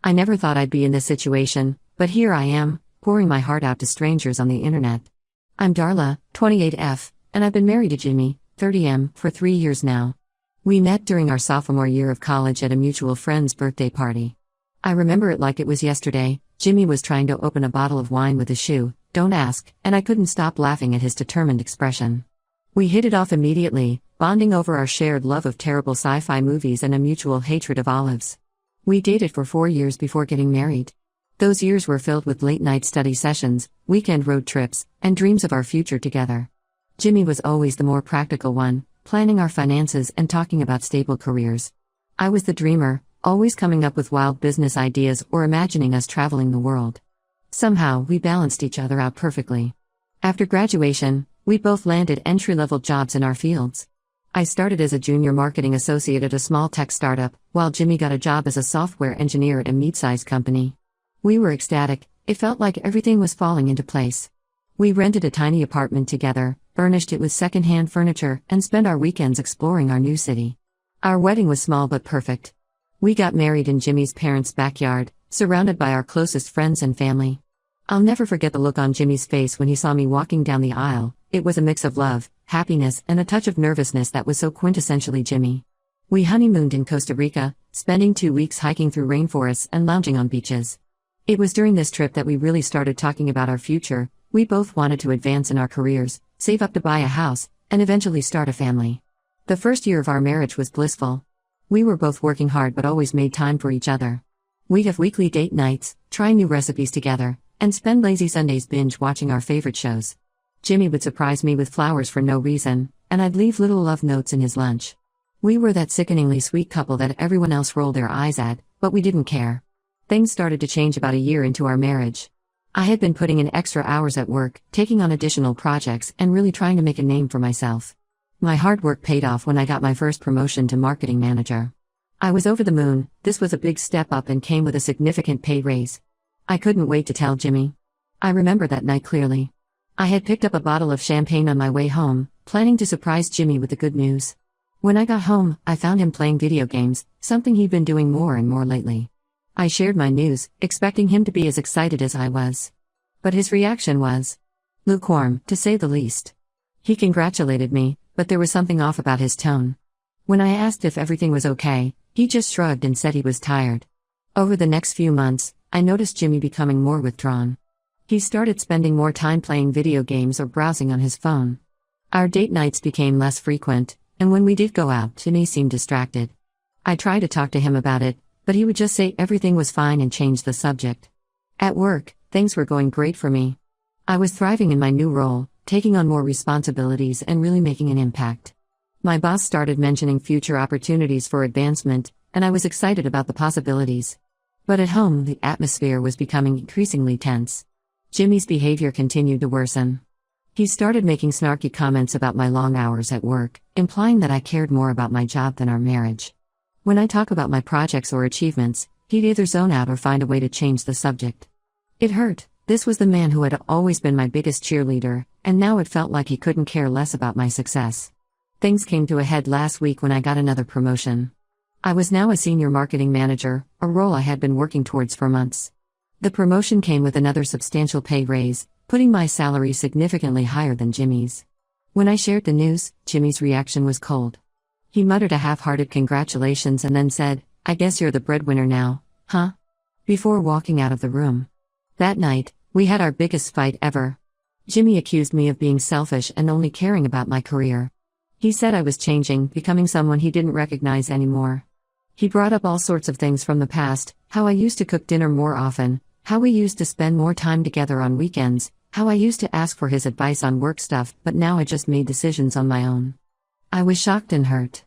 I never thought I'd be in this situation, but here I am, pouring my heart out to strangers on the internet. I'm Darla, 28F, and I've been married to Jimmy, 30M, for 3 years now. We met during our sophomore year of college at a mutual friend's birthday party. I remember it like it was yesterday. Jimmy was trying to open a bottle of wine with a shoe, don't ask, and I couldn't stop laughing at his determined expression. We hit it off immediately, bonding over our shared love of terrible sci-fi movies and a mutual hatred of olives. We dated for 4 years before getting married. Those years were filled with late-night study sessions, weekend road trips, and dreams of our future together. Jimmy was always the more practical one, planning our finances and talking about stable careers. I was the dreamer, always coming up with wild business ideas or imagining us traveling the world. Somehow, we balanced each other out perfectly. After graduation, we both landed entry-level jobs in our fields. I started as a junior marketing associate at a small tech startup, while Jimmy got a job as a software engineer at a mid-sized company. We were ecstatic, it felt like everything was falling into place. We rented a tiny apartment together, furnished it with second-hand furniture, and spent our weekends exploring our new city. Our wedding was small but perfect. We got married in Jimmy's parents' backyard, surrounded by our closest friends and family. I'll never forget the look on Jimmy's face when he saw me walking down the aisle. It was a mix of love, happiness, and a touch of nervousness that was so quintessentially Jimmy. We honeymooned in Costa Rica, spending 2 weeks hiking through rainforests and lounging on beaches. It was during this trip that we really started talking about our future. We both wanted to advance in our careers, save up to buy a house, and eventually start a family. The first year of our marriage was blissful. We were both working hard but always made time for each other. We'd have weekly date nights, try new recipes together, and spend lazy Sundays binge-watching our favorite shows. Jimmy would surprise me with flowers for no reason, and I'd leave little love notes in his lunch. We were that sickeningly sweet couple that everyone else rolled their eyes at, but we didn't care. Things started to change about a year into our marriage. I had been putting in extra hours at work, taking on additional projects, and really trying to make a name for myself. My hard work paid off when I got my first promotion to marketing manager. I was over the moon. This was a big step up and came with a significant pay raise. I couldn't wait to tell Jimmy. I remember that night clearly. I had picked up a bottle of champagne on my way home, planning to surprise Jimmy with the good news. When I got home, I found him playing video games, something he'd been doing more and more lately. I shared my news, expecting him to be as excited as I was. But his reaction was lukewarm, to say the least. He congratulated me, but there was something off about his tone. When I asked if everything was okay, he just shrugged and said he was tired. Over the next few months, I noticed Jimmy becoming more withdrawn. He started spending more time playing video games or browsing on his phone. Our date nights became less frequent, and when we did go out, Jimmy seemed distracted. I tried to talk to him about it, but he would just say everything was fine and change the subject. At work, things were going great for me. I was thriving in my new role, taking on more responsibilities and really making an impact. My boss started mentioning future opportunities for advancement, and I was excited about the possibilities. But at home, the atmosphere was becoming increasingly tense. Jimmy's behavior continued to worsen. He started making snarky comments about my long hours at work, implying that I cared more about my job than our marriage. When I talk about my projects or achievements, he'd either zone out or find a way to change the subject. It hurt. This was the man who had always been my biggest cheerleader, and now it felt like he couldn't care less about my success. Things came to a head last week when I got another promotion. I was now a senior marketing manager, a role I had been working towards for months. The promotion came with another substantial pay raise, putting my salary significantly higher than Jimmy's. When I shared the news, Jimmy's reaction was cold. He muttered a half-hearted congratulations and then said, "I guess you're the breadwinner now, huh?" before walking out of the room. That night, we had our biggest fight ever. Jimmy accused me of being selfish and only caring about my career. He said I was changing, becoming someone he didn't recognize anymore. He brought up all sorts of things from the past, how I used to cook dinner more often, how we used to spend more time together on weekends, how I used to ask for his advice on work stuff, but now I just made decisions on my own. I was shocked and hurt.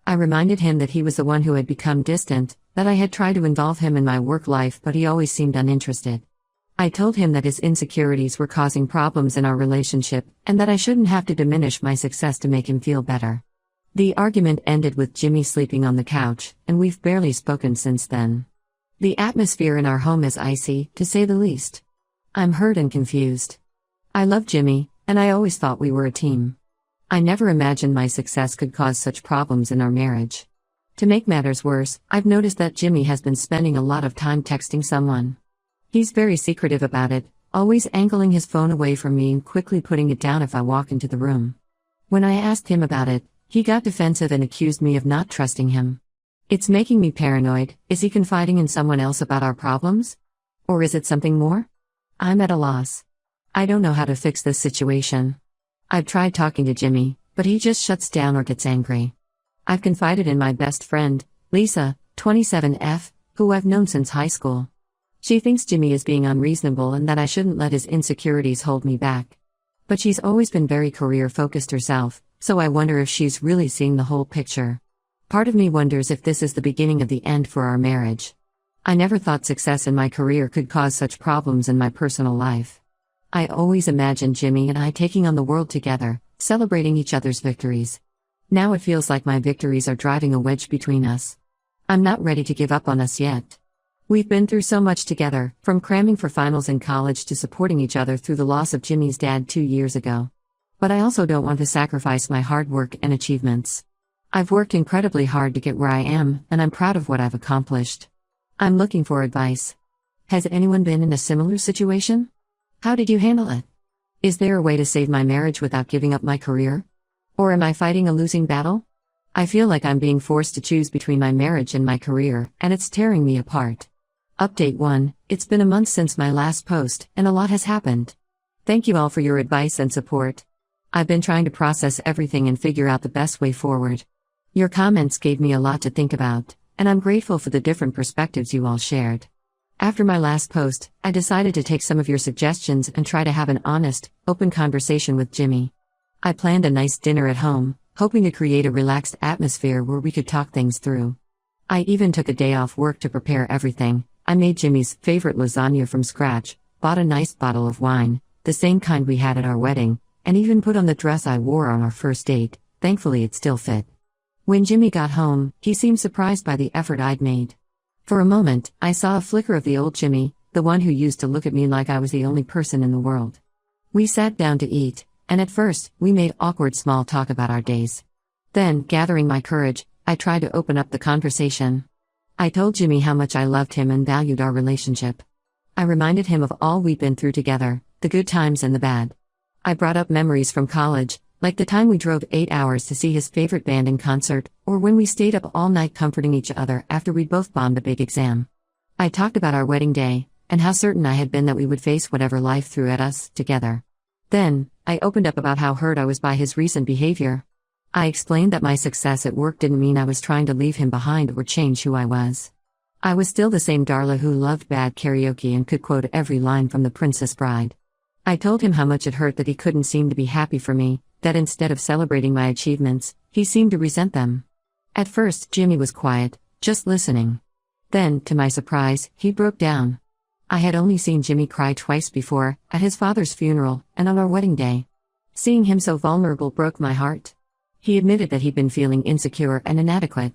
I reminded him that he was the one who had become distant, that I had tried to involve him in my work life but he always seemed uninterested. I told him that his insecurities were causing problems in our relationship, and that I shouldn't have to diminish my success to make him feel better. The argument ended with Jimmy sleeping on the couch, and we've barely spoken since then. The atmosphere in our home is icy, to say the least. I'm hurt and confused. I love Jimmy, and I always thought we were a team. I never imagined my success could cause such problems in our marriage. To make matters worse, I've noticed that Jimmy has been spending a lot of time texting someone. He's very secretive about it, always angling his phone away from me and quickly putting it down if I walk into the room. When I asked him about it, he got defensive and accused me of not trusting him. It's making me paranoid. Is he confiding in someone else about our problems? Or is it something more? I'm at a loss. I don't know how to fix this situation. I've tried talking to Jimmy, but he just shuts down or gets angry. I've confided in my best friend, Lisa, 27F, who I've known since high school. She thinks Jimmy is being unreasonable and that I shouldn't let his insecurities hold me back. But she's always been very career-focused herself, so I wonder if she's really seeing the whole picture. Part of me wonders if this is the beginning of the end for our marriage. I never thought success in my career could cause such problems in my personal life. I always imagined Jimmy and I taking on the world together, celebrating each other's victories. Now it feels like my victories are driving a wedge between us. I'm not ready to give up on us yet. We've been through so much together, from cramming for finals in college to supporting each other through the loss of Jimmy's dad 2 years ago. But I also don't want to sacrifice my hard work and achievements. I've worked incredibly hard to get where I am, and I'm proud of what I've accomplished. I'm looking for advice. Has anyone been in a similar situation? How did you handle it? Is there a way to save my marriage without giving up my career? Or am I fighting a losing battle? I feel like I'm being forced to choose between my marriage and my career, and it's tearing me apart. Update 1, it's been a month since my last post, and a lot has happened. Thank you all for your advice and support. I've been trying to process everything and figure out the best way forward. Your comments gave me a lot to think about, and I'm grateful for the different perspectives you all shared. After my last post, I decided to take some of your suggestions and try to have an honest, open conversation with Jimmy. I planned a nice dinner at home, hoping to create a relaxed atmosphere where we could talk things through. I even took a day off work to prepare everything. I made Jimmy's favorite lasagna from scratch, bought a nice bottle of wine, the same kind we had at our wedding, and even put on the dress I wore on our first date. Thankfully it still fit. When Jimmy got home, he seemed surprised by the effort I'd made. For a moment, I saw a flicker of the old Jimmy, the one who used to look at me like I was the only person in the world. We sat down to eat, and at first, we made awkward small talk about our days. Then, gathering my courage, I tried to open up the conversation. I told Jimmy how much I loved him and valued our relationship. I reminded him of all we'd been through together, the good times and the bad. I brought up memories from college, like the time we drove 8 hours to see his favorite band in concert, or when we stayed up all night comforting each other after we'd both bombed a big exam. I talked about our wedding day, and how certain I had been that we would face whatever life threw at us, together. Then, I opened up about how hurt I was by his recent behavior. I explained that my success at work didn't mean I was trying to leave him behind or change who I was. I was still the same Darla who loved bad karaoke and could quote every line from The Princess Bride. I told him how much it hurt that he couldn't seem to be happy for me, that instead of celebrating my achievements, he seemed to resent them. At first, Jimmy was quiet, just listening. Then, to my surprise, he broke down. I had only seen Jimmy cry twice before, at his father's funeral, and on our wedding day. Seeing him so vulnerable broke my heart. He admitted that he'd been feeling insecure and inadequate.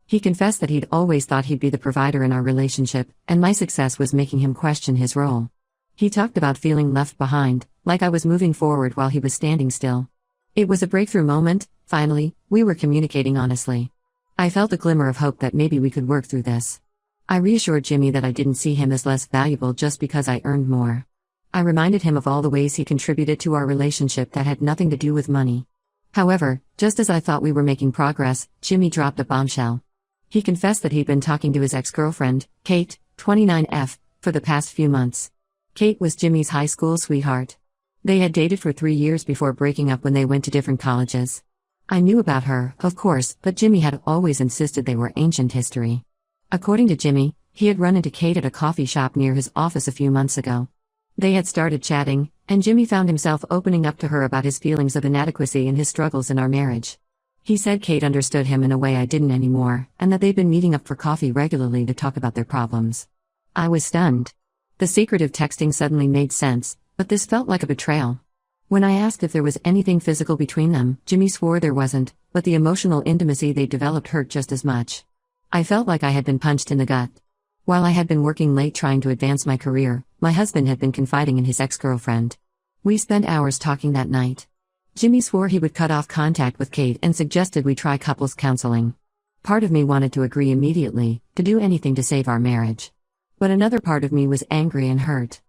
He confessed that he'd always thought he'd be the provider in our relationship, and my success was making him question his role. He talked about feeling left behind, like I was moving forward while he was standing still. It was a breakthrough moment. Finally, we were communicating honestly. I felt a glimmer of hope that maybe we could work through this. I reassured Jimmy that I didn't see him as less valuable just because I earned more. I reminded him of all the ways he contributed to our relationship that had nothing to do with money. However, just as I thought we were making progress, Jimmy dropped a bombshell. He confessed that he'd been talking to his ex-girlfriend, Kate, 29F, for the past few months. Kate was Jimmy's high school sweetheart. They had dated for 3 years before breaking up when they went to different colleges. I knew about her, of course, but Jimmy had always insisted they were ancient history. According to Jimmy, he had run into Kate at a coffee shop near his office a few months ago. They had started chatting, and Jimmy found himself opening up to her about his feelings of inadequacy and his struggles in our marriage. He said Kate understood him in a way I didn't anymore, and that they'd been meeting up for coffee regularly to talk about their problems. I was stunned. The secretive texting suddenly made sense, but this felt like a betrayal. When I asked if there was anything physical between them, Jimmy swore there wasn't, but the emotional intimacy they developed hurt just as much. I felt like I had been punched in the gut. While I had been working late trying to advance my career, my husband had been confiding in his ex-girlfriend. We spent hours talking that night. Jimmy swore he would cut off contact with Kate and suggested we try couples counseling. Part of me wanted to agree immediately, to do anything to save our marriage. But another part of me was angry and hurt.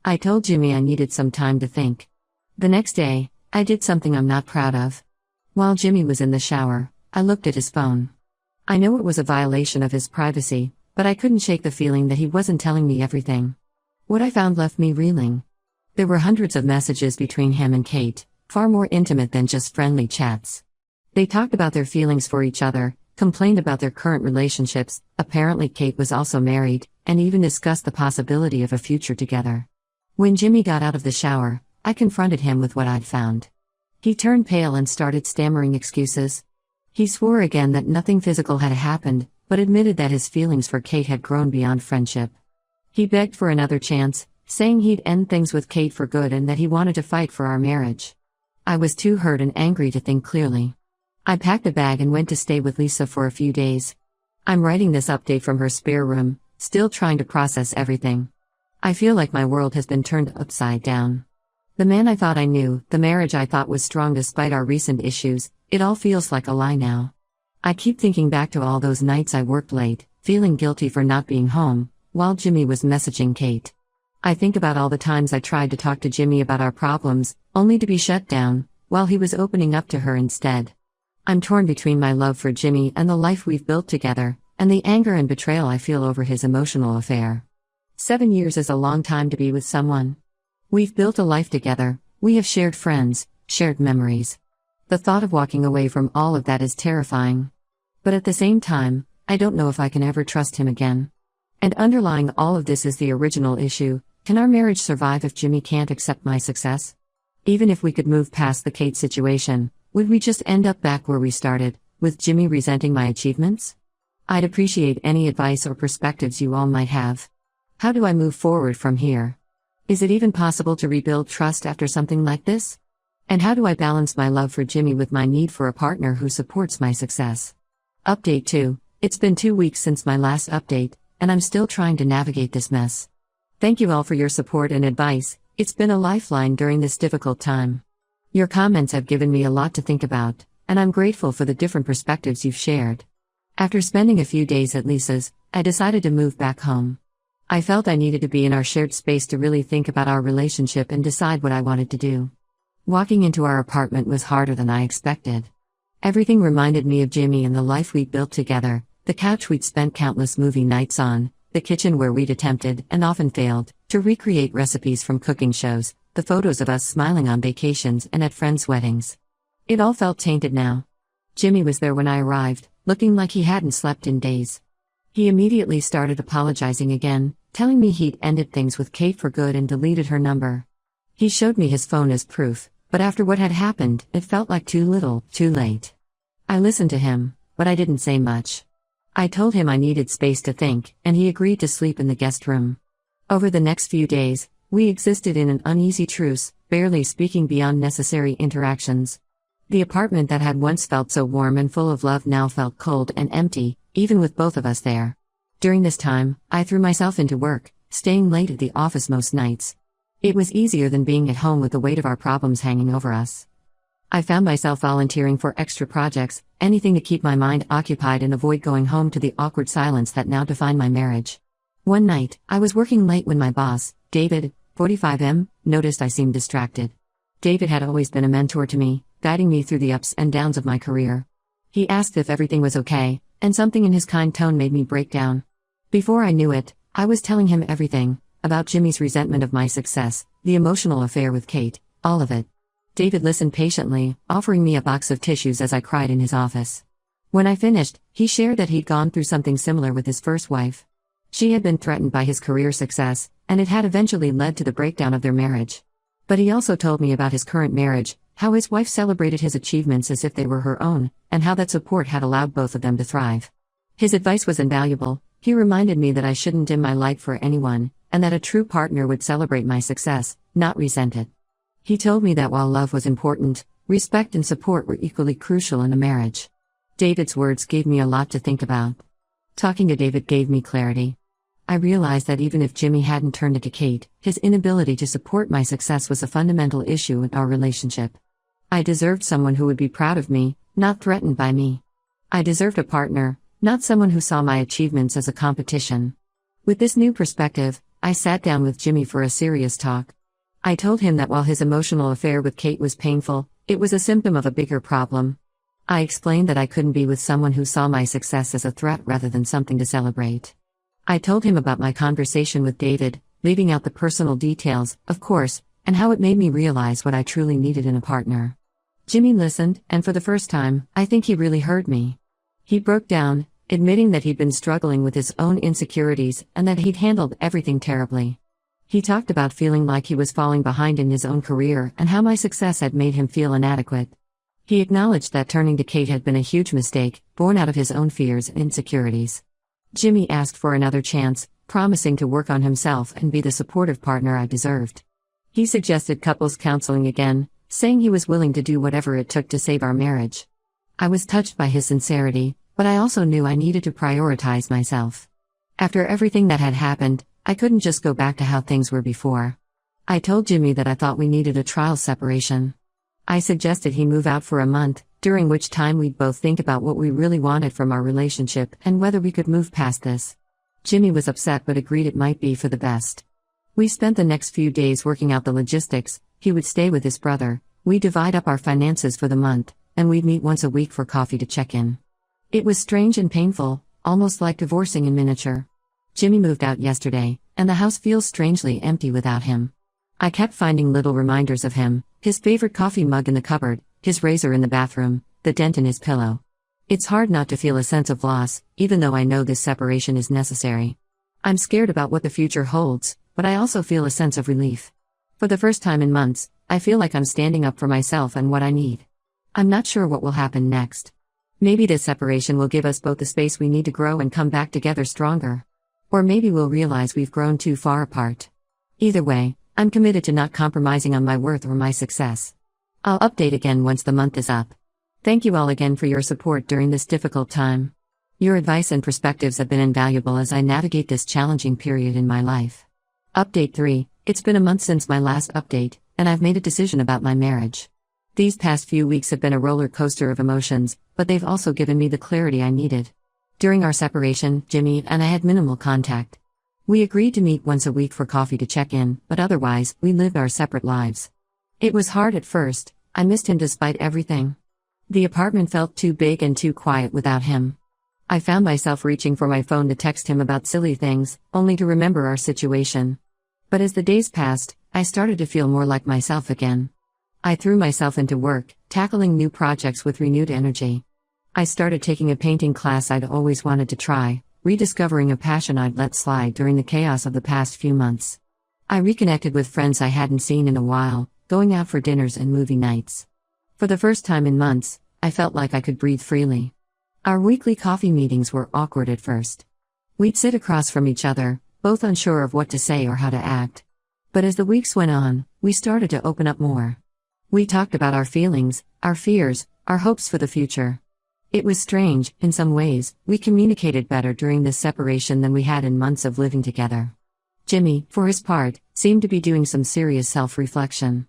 I told Jimmy I needed some time to think. The next day, I did something I'm not proud of. While Jimmy was in the shower, I looked at his phone. I know it was a violation of his privacy, but I couldn't shake the feeling that he wasn't telling me everything. What I found left me reeling. There were hundreds of messages between him and Kate, far more intimate than just friendly chats. They talked about their feelings for each other, complained about their current relationships, apparently Kate was also married, and even discussed the possibility of a future together. When Jimmy got out of the shower, I confronted him with what I'd found. He turned pale and started stammering excuses. He swore again that nothing physical had happened, but admitted that his feelings for Kate had grown beyond friendship. He begged for another chance, saying he'd end things with Kate for good and that he wanted to fight for our marriage. I was too hurt and angry to think clearly. I packed a bag and went to stay with Lisa for a few days. I'm writing this update from her spare room, still trying to process everything. I feel like my world has been turned upside down. The man I thought I knew, the marriage I thought was strong despite our recent issues, it all feels like a lie now. I keep thinking back to all those nights I worked late, feeling guilty for not being home, while Jimmy was messaging Kate. I think about all the times I tried to talk to Jimmy about our problems, only to be shut down, while he was opening up to her instead. I'm torn between my love for Jimmy and the life we've built together, and the anger and betrayal I feel over his emotional affair. 7 years is a long time to be with someone. We've built a life together, we have shared friends, shared memories. The thought of walking away from all of that is terrifying. But at the same time, I don't know if I can ever trust him again. And underlying all of this is the original issue: can our marriage survive if Jimmy can't accept my success? Even if we could move past the Kate situation, would we just end up back where we started, with Jimmy resenting my achievements? I'd appreciate any advice or perspectives you all might have. How do I move forward from here? Is it even possible to rebuild trust after something like this? And how do I balance my love for Jimmy with my need for a partner who supports my success? Update 2. It's been 2 weeks since my last update, and I'm still trying to navigate this mess. Thank you all for your support and advice. It's been a lifeline during this difficult time. Your comments have given me a lot to think about, and I'm grateful for the different perspectives you've shared. After spending a few days at Lisa's, I decided to move back home. I felt I needed to be in our shared space to really think about our relationship and decide what I wanted to do. Walking into our apartment was harder than I expected. Everything reminded me of Jimmy and the life we'd built together: the couch we'd spent countless movie nights on, the kitchen where we'd attempted, and often failed, to recreate recipes from cooking shows, the photos of us smiling on vacations and at friends' weddings. It all felt tainted now. Jimmy was there when I arrived, looking like he hadn't slept in days. He immediately started apologizing again, telling me he'd ended things with Kate for good and deleted her number. He showed me his phone as proof, but after what had happened, it felt like too little, too late. I listened to him, but I didn't say much. I told him I needed space to think, and he agreed to sleep in the guest room. Over the next few days, we existed in an uneasy truce, barely speaking beyond necessary interactions. The apartment that had once felt so warm and full of love now felt cold and empty, even with both of us there. During this time, I threw myself into work, staying late at the office most nights. It was easier than being at home with the weight of our problems hanging over us. I found myself volunteering for extra projects, anything to keep my mind occupied and avoid going home to the awkward silence that now defined my marriage. One night, I was working late when my boss, David, 45M, noticed I seemed distracted. David had always been a mentor to me, guiding me through the ups and downs of my career. He asked if everything was okay, and something in his kind tone made me break down. Before I knew it, I was telling him everything, about Jimmy's resentment of my success, the emotional affair with Kate, all of it. David listened patiently, offering me a box of tissues as I cried in his office. When I finished, he shared that he'd gone through something similar with his first wife. She had been threatened by his career success, and it had eventually led to the breakdown of their marriage. But he also told me about his current marriage, how his wife celebrated his achievements as if they were her own, and how that support had allowed both of them to thrive. His advice was invaluable. He reminded me that I shouldn't dim my light for anyone, and that a true partner would celebrate my success, not resent it. He told me that while love was important, respect and support were equally crucial in a marriage. David's words gave me a lot to think about. Talking to David gave me clarity. I realized that even if Jimmy hadn't turned it to Kate, his inability to support my success was a fundamental issue in our relationship. I deserved someone who would be proud of me, not threatened by me. I deserved a partner, not someone who saw my achievements as a competition. With this new perspective, I sat down with Jimmy for a serious talk. I told him that while his emotional affair with Kate was painful, it was a symptom of a bigger problem. I explained that I couldn't be with someone who saw my success as a threat rather than something to celebrate. I told him about my conversation with David, leaving out the personal details, of course, and how it made me realize what I truly needed in a partner. Jimmy listened, and for the first time, I think he really heard me. He broke down, admitting that he'd been struggling with his own insecurities and that he'd handled everything terribly. He talked about feeling like he was falling behind in his own career and how my success had made him feel inadequate. He acknowledged that turning to Kate had been a huge mistake, born out of his own fears and insecurities. Jimmy asked for another chance, promising to work on himself and be the supportive partner I deserved. He suggested couples counseling again, saying he was willing to do whatever it took to save our marriage. I was touched by his sincerity, but I also knew I needed to prioritize myself. After everything that had happened, I couldn't just go back to how things were before. I told Jimmy that I thought we needed a trial separation. I suggested he move out for a month, during which time we'd both think about what we really wanted from our relationship and whether we could move past this. Jimmy was upset but agreed it might be for the best. We spent the next few days working out the logistics. He would stay with his brother, we'd divide up our finances for the month, and we'd meet once a week for coffee to check in. It was strange and painful, almost like divorcing in miniature. Jimmy moved out yesterday, and the house feels strangely empty without him. I kept finding little reminders of him, his favorite coffee mug in the cupboard, his razor in the bathroom, the dent in his pillow. It's hard not to feel a sense of loss, even though I know this separation is necessary. I'm scared about what the future holds, but I also feel a sense of relief. For the first time in months, I feel like I'm standing up for myself and what I need. I'm not sure what will happen next. Maybe this separation will give us both the space we need to grow and come back together stronger. Or maybe we'll realize we've grown too far apart. Either way, I'm committed to not compromising on my worth or my success. I'll update again once the month is up. Thank you all again for your support during this difficult time. Your advice and perspectives have been invaluable as I navigate this challenging period in my life. Update 3. It's been a month since my last update, and I've made a decision about my marriage. These past few weeks have been a roller coaster of emotions, but they've also given me the clarity I needed. During our separation, Jimmy and I had minimal contact. We agreed to meet once a week for coffee to check in, but otherwise, we lived our separate lives. It was hard at first. I missed him despite everything. The apartment felt too big and too quiet without him. I found myself reaching for my phone to text him about silly things, only to remember our situation. But as the days passed, I started to feel more like myself again. I threw myself into work, tackling new projects with renewed energy. I started taking a painting class I'd always wanted to try, rediscovering a passion I'd let slide during the chaos of the past few months. I reconnected with friends I hadn't seen in a while, going out for dinners and movie nights. For the first time in months, I felt like I could breathe freely. Our weekly coffee meetings were awkward at first. We'd sit across from each other, both unsure of what to say or how to act. But as the weeks went on, we started to open up more. We talked about our feelings, our fears, our hopes for the future. It was strange, in some ways, we communicated better during this separation than we had in months of living together. Jimmy, for his part, seemed to be doing some serious self-reflection.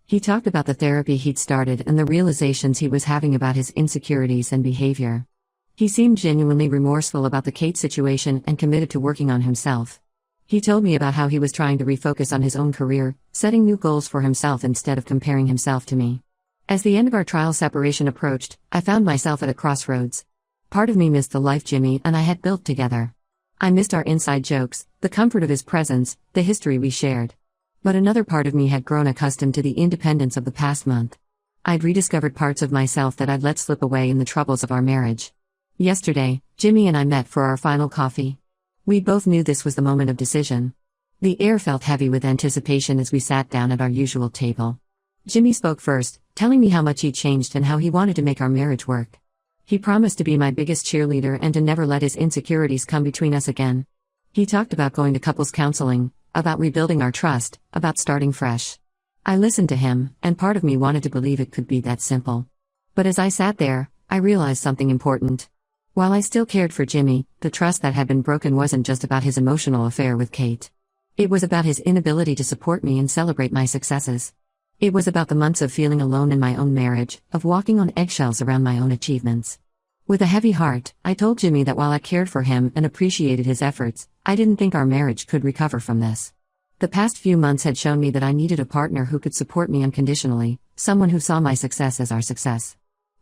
He talked about the therapy he'd started and the realizations he was having about his insecurities and behavior. He seemed genuinely remorseful about the Kate situation and committed to working on himself. He told me about how he was trying to refocus on his own career, setting new goals for himself instead of comparing himself to me. As the end of our trial separation approached, I found myself at a crossroads. Part of me missed the life Jimmy and I had built together. I missed our inside jokes, the comfort of his presence, the history we shared. But another part of me had grown accustomed to the independence of the past month. I'd rediscovered parts of myself that I'd let slip away in the troubles of our marriage. Yesterday, Jimmy and I met for our final coffee. We both knew this was the moment of decision. The air felt heavy with anticipation as we sat down at our usual table. Jimmy spoke first, telling me how much he'd changed and how he wanted to make our marriage work. He promised to be my biggest cheerleader and to never let his insecurities come between us again. He talked about going to couples counseling, about rebuilding our trust, about starting fresh. I listened to him, and part of me wanted to believe it could be that simple. But as I sat there, I realized something important. While I still cared for Jimmy, the trust that had been broken wasn't just about his emotional affair with Kate. It was about his inability to support me and celebrate my successes. It was about the months of feeling alone in my own marriage, of walking on eggshells around my own achievements. With a heavy heart, I told Jimmy that while I cared for him and appreciated his efforts, I didn't think our marriage could recover from this. The past few months had shown me that I needed a partner who could support me unconditionally, someone who saw my success as our success.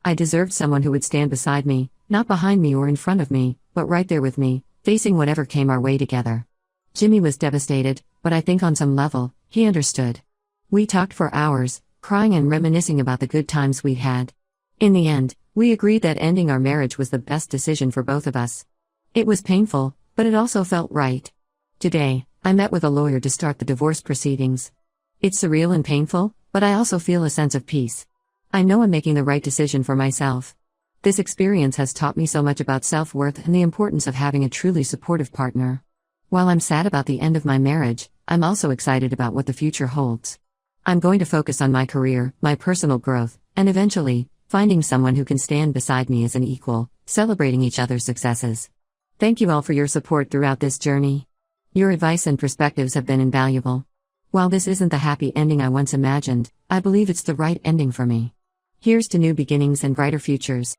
I deserved someone who would stand beside me, not behind me or in front of me, but right there with me, facing whatever came our way together. Jimmy was devastated, but I think on some level, he understood. We talked for hours, crying and reminiscing about the good times we'd had. In the end, we agreed that ending our marriage was the best decision for both of us. It was painful, but it also felt right. Today, I met with a lawyer to start the divorce proceedings. It's surreal and painful, but I also feel a sense of peace. I know I'm making the right decision for myself. This experience has taught me so much about self-worth and the importance of having a truly supportive partner. While I'm sad about the end of my marriage, I'm also excited about what the future holds. I'm going to focus on my career, my personal growth, and eventually, finding someone who can stand beside me as an equal, celebrating each other's successes. Thank you all for your support throughout this journey. Your advice and perspectives have been invaluable. While this isn't the happy ending I once imagined, I believe it's the right ending for me. Here's to new beginnings and brighter futures.